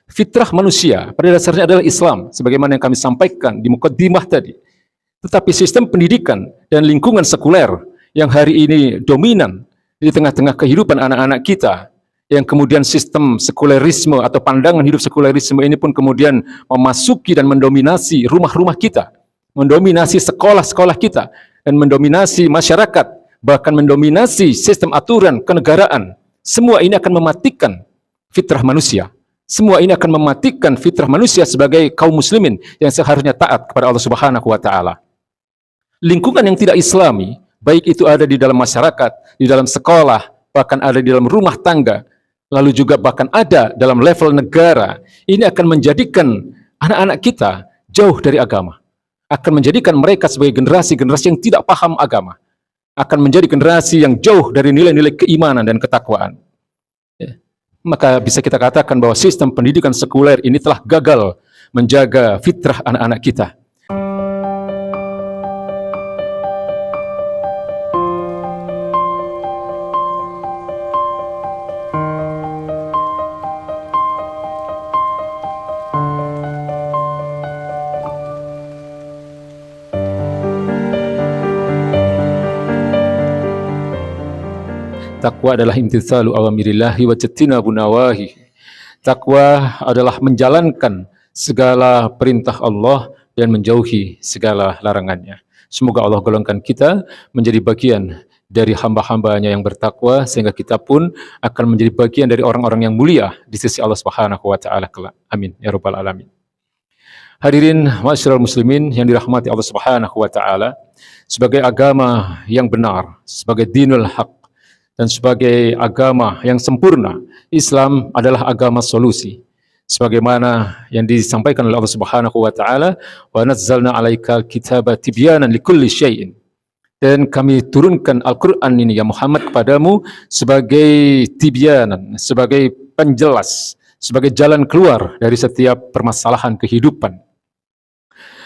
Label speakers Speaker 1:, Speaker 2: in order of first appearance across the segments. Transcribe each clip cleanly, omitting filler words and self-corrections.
Speaker 1: Fitrah manusia pada dasarnya adalah Islam, sebagaimana yang kami sampaikan di mukaddimah tadi. Tetapi sistem pendidikan dan lingkungan sekuler yang hari ini dominan di tengah-tengah kehidupan anak-anak kita, yang kemudian sistem sekulerisme atau pandangan hidup sekulerisme ini pun kemudian memasuki dan mendominasi rumah-rumah kita, mendominasi sekolah-sekolah kita, dan mendominasi masyarakat, bahkan mendominasi sistem aturan kenegaraan. Semua ini akan mematikan fitrah manusia. Semua ini akan mematikan fitrah manusia sebagai kaum muslimin yang seharusnya taat kepada Allah Subhanahu wa taala. Lingkungan yang tidak islami, baik itu ada di dalam masyarakat, di dalam sekolah, bahkan ada di dalam rumah tangga, lalu juga bahkan ada dalam level negara, ini akan menjadikan anak-anak kita jauh dari agama. Akan menjadikan mereka sebagai generasi-generasi yang tidak paham agama. Akan menjadi generasi yang jauh dari nilai-nilai keimanan dan ketakwaan. Maka bisa kita katakan bahwa sistem pendidikan sekuler ini telah gagal menjaga fitrah anak-anak kita. Takwa adalah imtitsalu awamirillahi wa jatinabu nawahi. Takwa adalah menjalankan segala perintah Allah dan menjauhi segala larangannya. Semoga Allah golongkan kita menjadi bagian dari hamba-hambanya yang bertakwa, sehingga kita pun akan menjadi bagian dari orang-orang yang mulia di sisi Allah Subhanahu wa taala kelak. Amin ya rabbal alamin. Hadirin ma'asyiral muslimin yang dirahmati Allah Subhanahu wa taala, sebagai agama yang benar, sebagai dinul haq, dan sebagai agama yang sempurna, Islam adalah agama solusi. Sebagaimana yang disampaikan oleh Allah Subhanahu wa taala, "Wa nazzalna 'alaikal kitaba tibyanan likulli syai'in." Dan kami turunkan Al-Qur'an ini ya Muhammad kepadamu sebagai tibyanan, sebagai penjelas, sebagai jalan keluar dari setiap permasalahan kehidupan.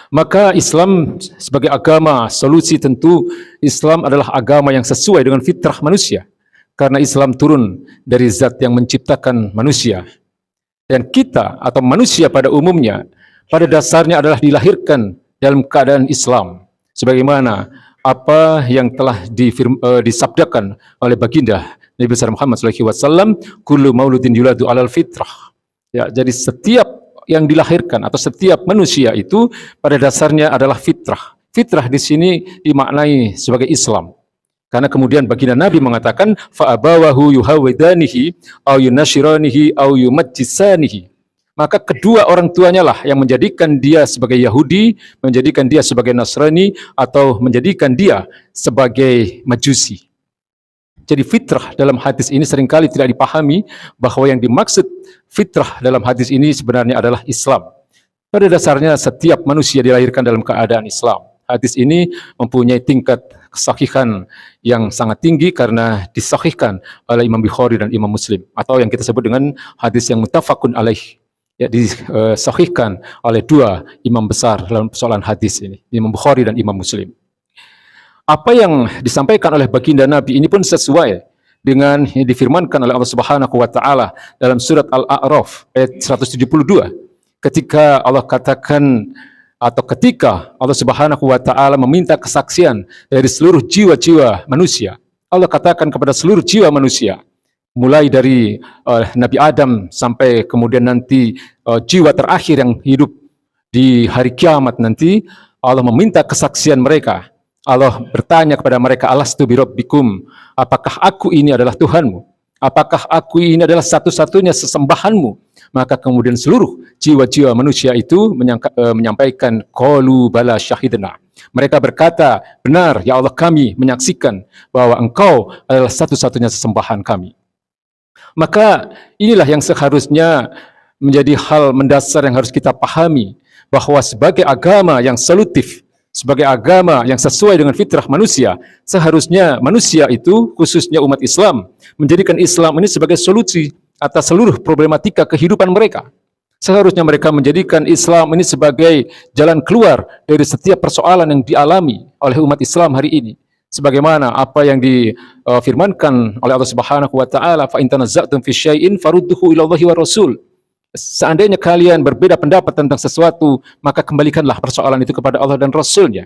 Speaker 1: Maka Islam sebagai agama solusi, tentu Islam adalah agama yang sesuai dengan fitrah manusia. Karena Islam turun dari zat yang menciptakan manusia. Dan kita atau manusia pada umumnya, pada dasarnya adalah dilahirkan dalam keadaan Islam. Sebagaimana apa yang telah disabdakan oleh baginda Nabi besar Muhammad SAW, kullu mauludin yuladu alal fitrah. Ya, jadi setiap yang dilahirkan atau setiap manusia itu pada dasarnya adalah fitrah. Fitrah di sini dimaknai sebagai Islam. Karena kemudian baginda Nabi mengatakan fa'abawahu yuhawidanihi au yunashiranihi au yumajjisanihi. Maka kedua orang tuanya lah yang menjadikan dia sebagai Yahudi, menjadikan dia sebagai Nasrani, atau menjadikan dia sebagai Majusi. Jadi fitrah dalam hadis ini seringkali tidak dipahami, bahwa yang dimaksud fitrah dalam hadis ini sebenarnya adalah Islam. Pada dasarnya setiap manusia dilahirkan dalam keadaan Islam. Hadis ini mempunyai tingkat kesahihan yang sangat tinggi karena disahihkan oleh Imam Bukhari dan Imam Muslim, atau yang kita sebut dengan hadis yang muttafaqun alaih, ya, disahihkan oleh dua imam besar dalam persoalan hadis ini, Imam Bukhari dan Imam Muslim. Apa yang disampaikan oleh baginda Nabi ini pun sesuai dengan yang difirmankan oleh Allah Subhanahu wa taala dalam surat Al-A'raf ayat 172, ketika Allah katakan, atau ketika Allah Subhanahu wa taala meminta kesaksian dari seluruh jiwa-jiwa manusia. Allah katakan kepada seluruh jiwa manusia, mulai dari Nabi Adam sampai kemudian nanti jiwa terakhir yang hidup di hari kiamat nanti, Allah meminta kesaksian mereka. Allah bertanya kepada mereka, alastu birabbikum, apakah aku ini adalah Tuhanmu? Apakah aku ini adalah satu-satunya sesembahanmu? Maka kemudian seluruh jiwa-jiwa manusia itu menyampaikan qalu bala syahidna. Mereka berkata, benar ya Allah, kami menyaksikan bahwa Engkau adalah satu-satunya sesembahan kami. Maka inilah yang seharusnya menjadi hal mendasar yang harus kita pahami, bahwa sebagai agama yang solutif, sebagai agama yang sesuai dengan fitrah manusia, seharusnya manusia itu, khususnya umat Islam, menjadikan Islam ini sebagai solusi atas seluruh problematika kehidupan mereka. Seharusnya mereka menjadikan Islam ini sebagai jalan keluar dari setiap persoalan yang dialami oleh umat Islam hari ini. Sebagaimana apa yang difirmankan oleh Allah Subhanahu wa taala, fa in tanazza'tum fi syai'in farudduhu ila Allahi wa Rasul. Seandainya kalian berbeda pendapat tentang sesuatu, maka kembalikanlah persoalan itu kepada Allah dan Rasul-Nya,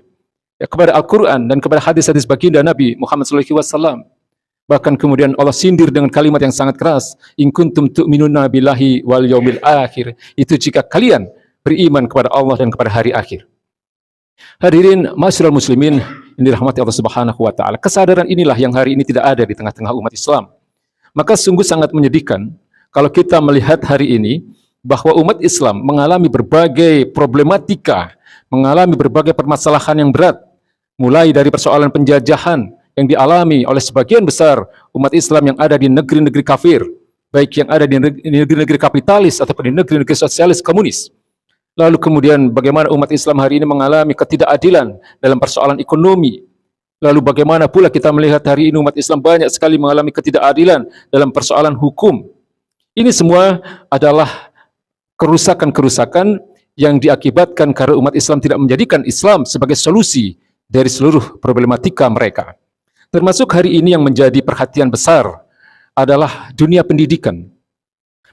Speaker 1: ya, kepada Al-Quran dan kepada hadis-hadis baginda Nabi Muhammad SAW. Bahkan kemudian Allah sindir dengan kalimat yang sangat keras, in kuntum tu'minuna billahi wal yaumil akhir. Itu jika kalian beriman kepada Allah dan kepada hari akhir. Hadirin ma'asyiral muslimin yang dirahmati Allah Subhanahu wa taala. Kesadaran inilah yang hari ini tidak ada di tengah-tengah umat Islam. Maka sungguh sangat menyedihkan kalau kita melihat hari ini bahwa umat Islam mengalami berbagai problematika, mengalami berbagai permasalahan yang berat, mulai dari persoalan penjajahan yang dialami oleh sebagian besar umat Islam yang ada di negeri-negeri kafir, baik yang ada di negeri-negeri kapitalis ataupun di negeri-negeri sosialis komunis. Lalu kemudian bagaimana umat Islam hari ini mengalami ketidakadilan dalam persoalan ekonomi. Lalu bagaimana pula kita melihat hari ini umat Islam banyak sekali mengalami ketidakadilan dalam persoalan hukum. Ini semua adalah kerusakan-kerusakan yang diakibatkan karena umat Islam tidak menjadikan Islam sebagai solusi dari seluruh problematika mereka. Termasuk hari ini yang menjadi perhatian besar adalah dunia pendidikan.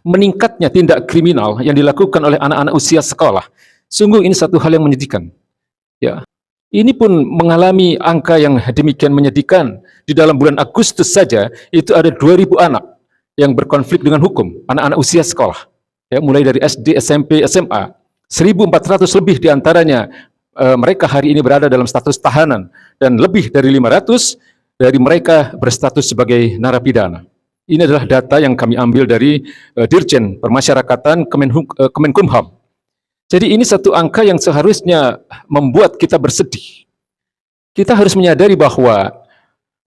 Speaker 1: Meningkatnya tindak kriminal yang dilakukan oleh anak-anak usia sekolah. Sungguh ini satu hal yang menyedihkan. Ya. Ini pun mengalami angka yang demikian menyedihkan. Di dalam bulan Agustus saja itu ada 2.000 anak yang berkonflik dengan hukum, anak-anak usia sekolah. Ya, mulai dari SD, SMP, SMA. 1.400 lebih diantaranya mereka hari ini berada dalam status tahanan dan lebih dari 500 dari mereka berstatus sebagai narapidana. Ini adalah data yang kami ambil dari Dirjen Permasyarakatan Kemenkumham. Jadi ini satu angka yang seharusnya membuat kita bersedih. Kita harus menyadari bahwa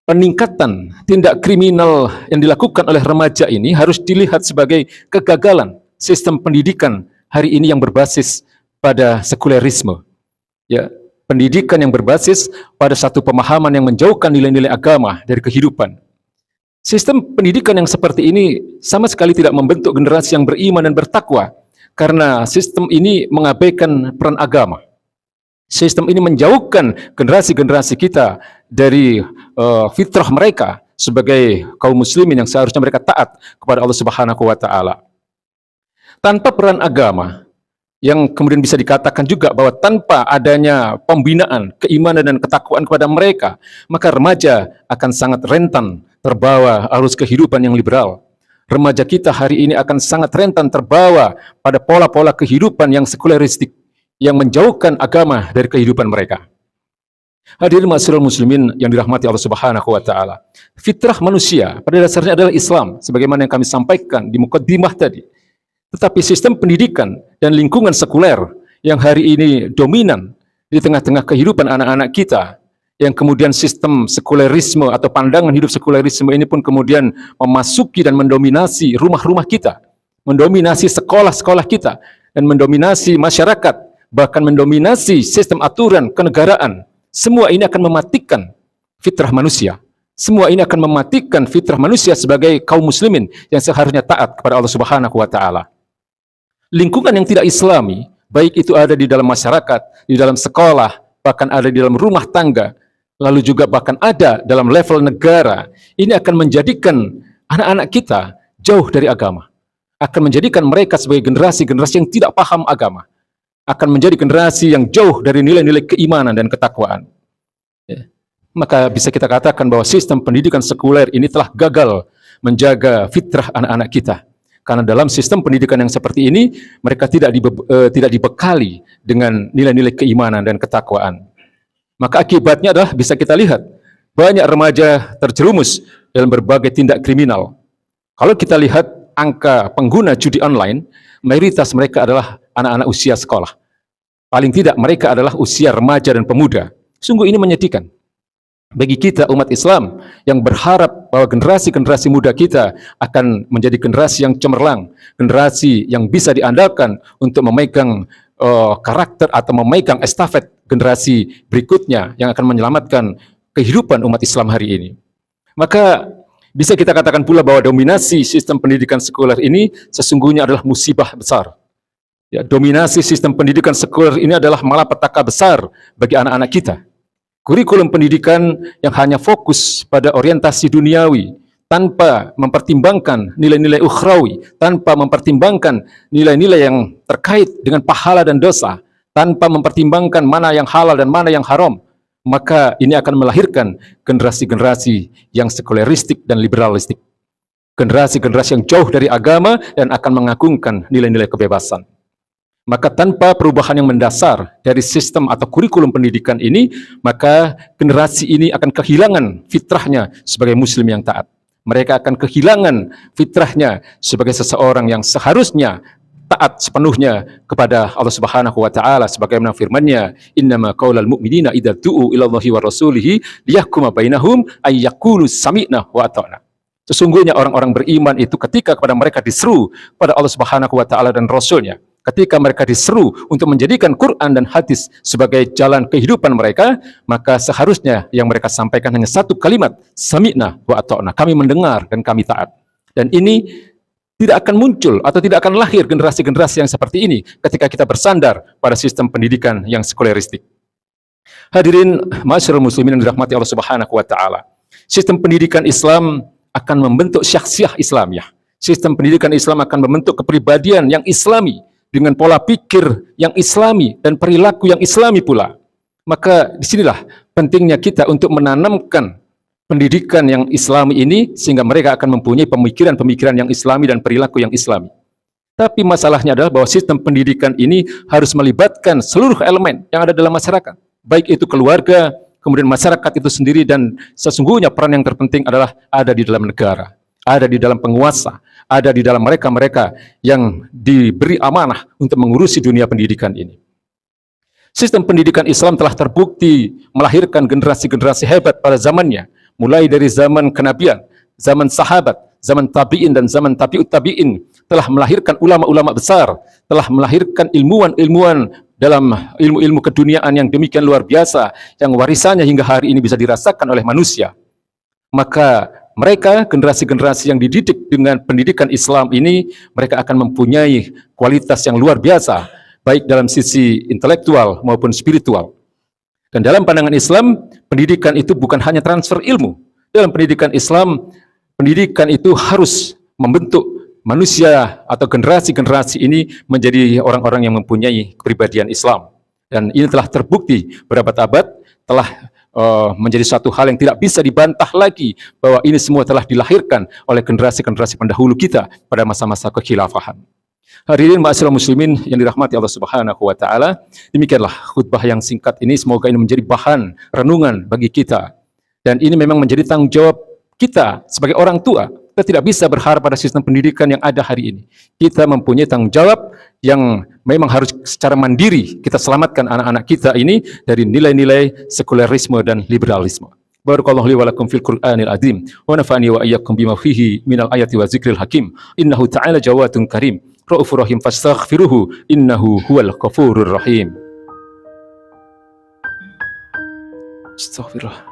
Speaker 1: peningkatan tindak kriminal yang dilakukan oleh remaja ini harus dilihat sebagai kegagalan sistem pendidikan hari ini yang berbasis pada sekulerisme. Ya, pendidikan yang berbasis pada satu pemahaman yang menjauhkan nilai-nilai agama dari kehidupan. Sistem pendidikan yang seperti ini sama sekali tidak membentuk generasi yang beriman dan bertakwa, karena sistem ini mengabaikan peran agama. Sistem ini menjauhkan generasi-generasi kita dari fitrah mereka sebagai kaum muslimin yang seharusnya mereka taat kepada Allah Subhanahu wa taala. Tanpa peran agama, yang kemudian bisa dikatakan juga bahwa tanpa adanya pembinaan, keimanan dan ketakwaan kepada mereka, maka remaja akan sangat rentan terbawa arus kehidupan yang liberal. Remaja kita hari ini akan sangat rentan terbawa pada pola-pola kehidupan yang sekuleristik, yang menjauhkan agama dari kehidupan mereka. Hadirin ma'asyiral muslimin yang dirahmati Allah Subhanahu wa taala. Fitrah manusia pada dasarnya adalah Islam, sebagaimana yang kami sampaikan di mukaddimah tadi. Tetapi sistem pendidikan dan lingkungan sekuler yang hari ini dominan di tengah-tengah kehidupan anak-anak kita, yang kemudian sistem sekulerisme atau pandangan hidup sekulerisme ini pun kemudian memasuki dan mendominasi rumah-rumah kita, mendominasi sekolah-sekolah kita, dan mendominasi masyarakat, bahkan mendominasi sistem aturan kenegaraan. Semua ini akan mematikan fitrah manusia. Semua ini akan mematikan fitrah manusia sebagai kaum muslimin yang seharusnya taat kepada Allah Subhanahu wa taala. Lingkungan yang tidak islami, baik itu ada di dalam masyarakat, di dalam sekolah, bahkan ada di dalam rumah tangga, lalu juga bahkan ada dalam level negara, ini akan menjadikan anak-anak kita jauh dari agama. Akan menjadikan mereka sebagai generasi-generasi yang tidak paham agama. Akan menjadi generasi yang jauh dari nilai-nilai keimanan dan ketakwaan. Ya. Maka bisa kita katakan bahwa sistem pendidikan sekuler ini telah gagal menjaga fitrah anak-anak kita. Karena dalam sistem pendidikan yang seperti ini, mereka tidak dibekali dengan nilai-nilai keimanan dan ketakwaan. Maka akibatnya adalah bisa kita lihat, banyak remaja terjerumus dalam berbagai tindak kriminal. Kalau kita lihat angka pengguna judi online, mayoritas mereka adalah anak-anak usia sekolah. Paling tidak mereka adalah usia remaja dan pemuda. Sungguh ini menyedihkan. Bagi kita umat Islam yang berharap bahwa generasi-generasi muda kita akan menjadi generasi yang cemerlang, generasi yang bisa diandalkan untuk memegang karakter atau memegang estafet generasi berikutnya yang akan menyelamatkan kehidupan umat Islam hari ini. Maka bisa kita katakan pula bahwa dominasi sistem pendidikan sekuler ini sesungguhnya adalah musibah besar. Ya, dominasi sistem pendidikan sekuler ini adalah malapetaka besar bagi anak-anak kita. Kurikulum pendidikan yang hanya fokus pada orientasi duniawi, tanpa mempertimbangkan nilai-nilai ukhrawi, tanpa mempertimbangkan nilai-nilai yang terkait dengan pahala dan dosa, tanpa mempertimbangkan mana yang halal dan mana yang haram, maka ini akan melahirkan generasi-generasi yang sekuleristik dan liberalistik. Generasi-generasi yang jauh dari agama dan akan mengagungkan nilai-nilai kebebasan. Maka tanpa perubahan yang mendasar dari sistem atau kurikulum pendidikan ini, maka generasi ini akan kehilangan fitrahnya sebagai muslim yang taat. Mereka akan kehilangan fitrahnya sebagai seseorang yang seharusnya taat sepenuhnya kepada Allah Subhanahu wa taala sebagaimana firman-Nya, "Innama qaulal mu'minina idza du'u ila Allahi wa rasulihi liyahkuma bainahum ay yaqulu sami'na wa ata'na." Sesungguhnya orang-orang beriman itu ketika kepada mereka diseru pada Allah Subhanahu wa taala dan Rasul-Nya, ketika mereka diseru untuk menjadikan Quran dan hadis sebagai jalan kehidupan mereka, maka seharusnya yang mereka sampaikan hanya satu kalimat, sami'na wa ata'na, kami mendengar dan kami taat. Dan ini tidak akan muncul atau tidak akan lahir generasi-generasi yang seperti ini ketika kita bersandar pada sistem pendidikan yang sekuleristik. Hadirin ma'asyiral muslimin yang dirahmati Allah Subhanahu wa taala. Sistem pendidikan Islam akan membentuk syakhsiah Islamiyah. Sistem pendidikan Islam akan membentuk kepribadian yang Islami dengan pola pikir yang Islami dan perilaku yang Islami pula. Maka disinilah pentingnya kita untuk menanamkan pendidikan yang Islami ini sehingga mereka akan mempunyai pemikiran-pemikiran yang Islami dan perilaku yang Islami. Tapi masalahnya adalah bahwa sistem pendidikan ini harus melibatkan seluruh elemen yang ada dalam masyarakat, baik itu keluarga, kemudian masyarakat itu sendiri, dan sesungguhnya peran yang terpenting adalah ada di dalam negara, ada di dalam penguasa, ada di dalam mereka-mereka yang diberi amanah untuk mengurusi dunia pendidikan ini. Sistem pendidikan Islam telah terbukti melahirkan generasi-generasi hebat pada zamannya, mulai dari zaman kenabian, zaman sahabat, zaman tabi'in dan zaman tabi'ut tabi'in, telah melahirkan ulama-ulama besar, telah melahirkan ilmuwan-ilmuwan dalam ilmu-ilmu keduniaan yang demikian luar biasa, yang warisannya hingga hari ini bisa dirasakan oleh manusia. Maka mereka, generasi-generasi yang dididik dengan pendidikan Islam ini, mereka akan mempunyai kualitas yang luar biasa, baik dalam sisi intelektual maupun spiritual. Dan dalam pandangan Islam, pendidikan itu bukan hanya transfer ilmu. Dalam pendidikan Islam, pendidikan itu harus membentuk manusia atau generasi-generasi ini menjadi orang-orang yang mempunyai kepribadian Islam. Dan ini telah terbukti berabad-abad, telah menjadi suatu hal yang tidak bisa dibantah lagi bahwa ini semua telah dilahirkan oleh generasi-generasi pendahulu kita pada masa-masa kekhilafahan. Hadirin ma'asyiral muslimin yang dirahmati Allah Subhanahu wa taala, demikianlah khutbah yang singkat ini, semoga ini menjadi bahan renungan bagi kita. Dan ini memang menjadi tanggung jawab kita sebagai orang tua. Kita tidak bisa berharap pada sistem pendidikan yang ada hari ini. Kita mempunyai tanggung jawab yang memang harus secara mandiri kita selamatkan anak-anak kita ini dari nilai-nilai sekulerisme dan liberalisme. Barakallahu li wa lakum fil Qur'anil azim wa nafa'ani wa iyyakum bima fihi minal ayati wa zikril hakim. Innahu ta'ala jawadun karim, raufur rahim, fastaghfiruhu innahu huwal ghafurur rahim. Astaghfirullah.